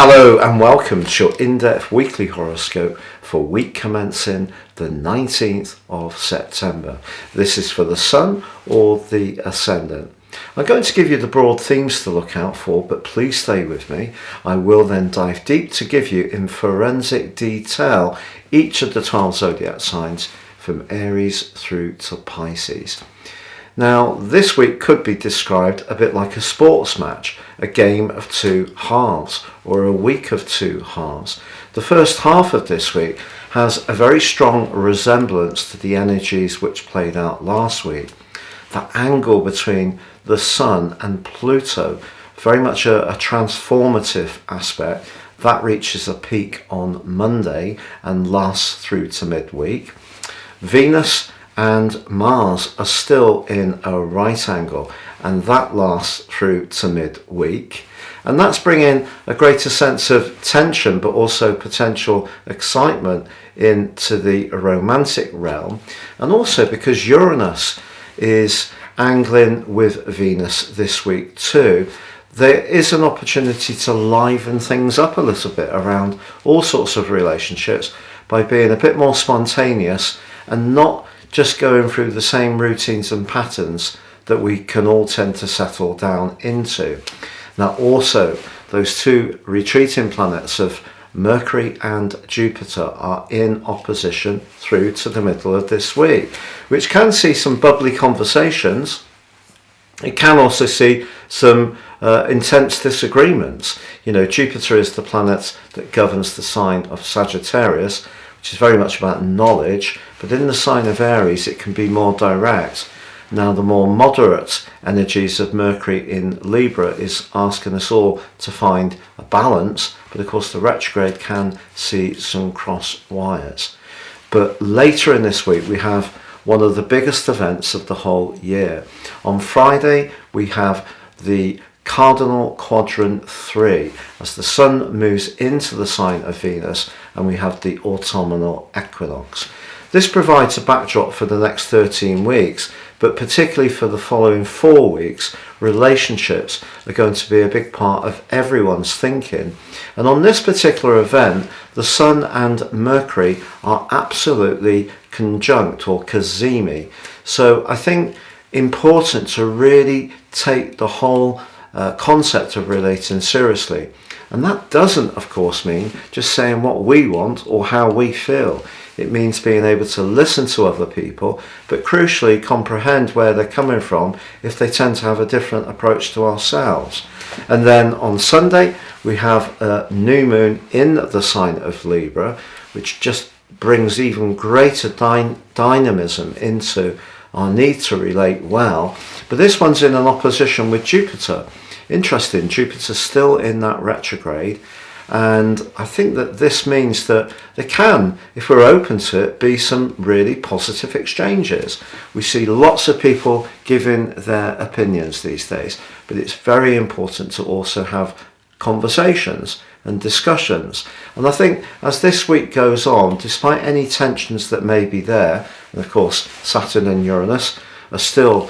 Hello and welcome to your in-depth weekly horoscope for week commencing the 19th of September. This is for the Sun or the Ascendant. I'm going to give you the broad themes to look out for, but please stay with me. I will then dive deep to give you in forensic detail each of the 12 zodiac signs from Aries through to Pisces. Now, this week could be described a bit like a sports match, a game of two halves, or a week of two halves. The first half of this week has a very strong resemblance to the energies which played out last week. That angle between the Sun and Pluto, very much a transformative aspect, that reaches a peak on Monday and lasts through to midweek. Venus and Mars are still in a right angle, and that lasts through to midweek. And that's bringing a greater sense of tension, but also potential excitement into the romantic realm. And also because Uranus is angling with Venus this week too, there is an opportunity to liven things up a little bit around all sorts of relationships by being a bit more spontaneous and not just going through the same routines and patterns that we can all tend to settle down into. Now also, those two retreating planets of Mercury and Jupiter are in opposition through to the middle of this week, which can see some bubbly conversations. It can also see some intense disagreements. You know, Jupiter is the planet that governs the sign of Sagittarius, which is very much about knowledge, but in the sign of Aries it can be more direct. Now the more moderate energies of Mercury in Libra is asking us all to find a balance, but of course the retrograde can see some cross wires. But later in this week we have one of the biggest events of the whole year. On Friday we have the Cardinal Quadrant 3 as the Sun moves into the sign of Venus, and we have the autumnal equinox. This provides a backdrop for the next 13 weeks, but particularly for the following 4 weeks, relationships are going to be a big part of everyone's thinking. And on this particular event, the Sun and Mercury are absolutely conjunct, or cazimi. So I think important to really take the whole concept of relating seriously. And that doesn't, of course, mean just saying what we want or how we feel. It means being able to listen to other people, but crucially comprehend where they're coming from if they tend to have a different approach to ourselves. And then on Sunday, we have a new moon in the sign of Libra, which just brings even greater dynamism into our need to relate well. But this one's in an opposition with Jupiter. Interesting, Jupiter's still in that retrograde, and I think that this means that there can, if we're open to it, be some really positive exchanges. We see lots of people giving their opinions these days, but it's very important to also have conversations and discussions. And I think as this week goes on, despite any tensions that may be there, and of course Saturn and Uranus are still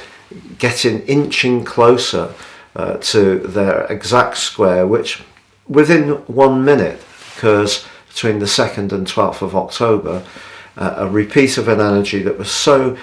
inching closer to their exact square, which within 1 minute occurs between the 2nd and 12th of October, a repeat of an energy that was so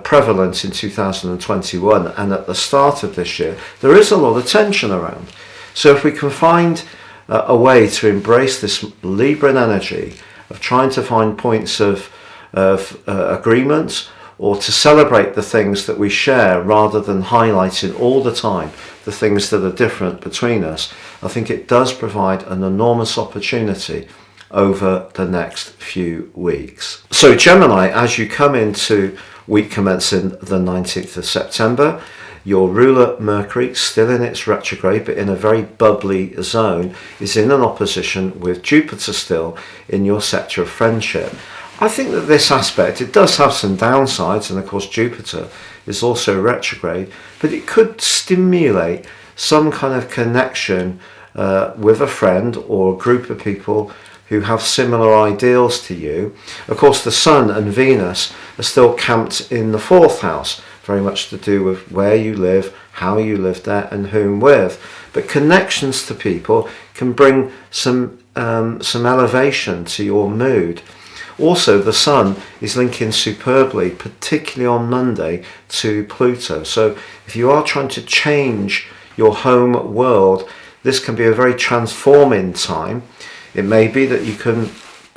prevalent in 2021 and at the start of this year. There is a lot of tension around. So if we can find a way to embrace this Libran energy of trying to find points of agreement, or to celebrate the things that we share rather than highlighting all the time the things that are different between us, I think it does provide an enormous opportunity over the next few weeks. So Gemini, as you come into week commencing the 19th of September, your ruler Mercury, still in its retrograde but in a very bubbly zone, is in an opposition with Jupiter still in your sector of friendship. I think that this aspect, it does have some downsides, and of course Jupiter is also retrograde, but it could stimulate some kind of connection with a friend or a group of people who have similar ideals to you. Of course, the Sun and Venus are still camped in the 4th house, very much to do with where you live, how you live there, and whom with. But connections to people can bring some elevation to your mood. Also, the Sun is linking superbly, particularly on Monday, to Pluto. So if you are trying to change your home world, this can be a very transforming time. It may be that you can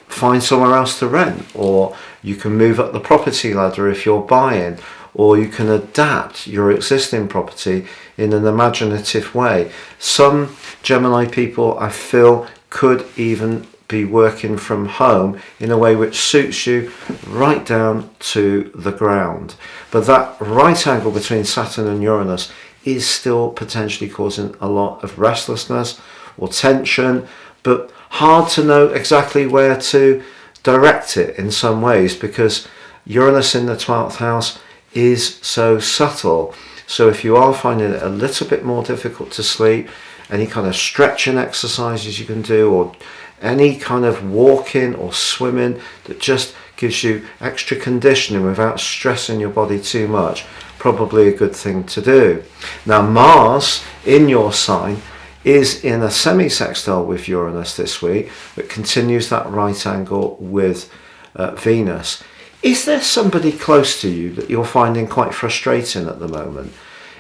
find somewhere else to rent, or you can move up the property ladder if you're buying, or you can adapt your existing property in an imaginative way. Some Gemini people, I feel, could even be working from home in a way which suits you right down to the ground. But that right angle between Saturn and Uranus is still potentially causing a lot of restlessness or tension, but hard to know exactly where to direct it in some ways, because Uranus in the 12th house is so subtle. So if you are finding it a little bit more difficult to sleep, any kind of stretching exercises you can do, or any kind of walking or swimming that just gives you extra conditioning without stressing your body too much, probably a good thing to do. Now, Mars in your sign is in a semi-sextile with Uranus this week, but continues that right angle with Venus. Is there somebody close to you that you're finding quite frustrating at the moment?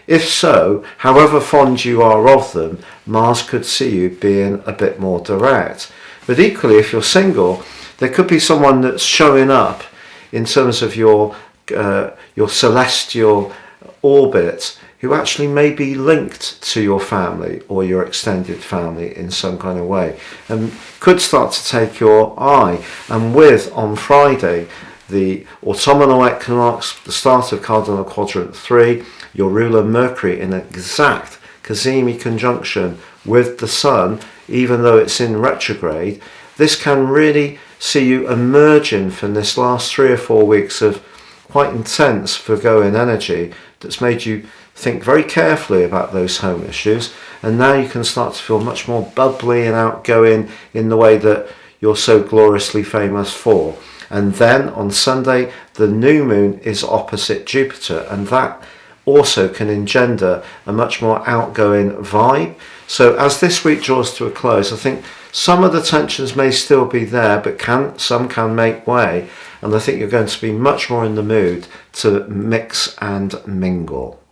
If so, however fond you are of them, Mars could see you being a bit more direct. But equally, if you're single, there could be someone that's showing up in terms of your celestial orbit who actually may be linked to your family or your extended family in some kind of way, and could start to take your eye. And with, on Friday, the autumnal equinox, the start of cardinal quadrant 3, your ruler Mercury in an exact Cazimi conjunction with the Sun, even though it's in retrograde, this can really see you emerging from this last 3 or 4 weeks of quite intense Virgoan energy that's made you think very carefully about those home issues, and now you can start to feel much more bubbly and outgoing in the way that you're so gloriously famous for. And then on Sunday, the new moon is opposite Jupiter, and that also can engender a much more outgoing vibe. So as this week draws to a close, I think some of the tensions may still be there, but some can make way, and I think you're going to be much more in the mood to mix and mingle.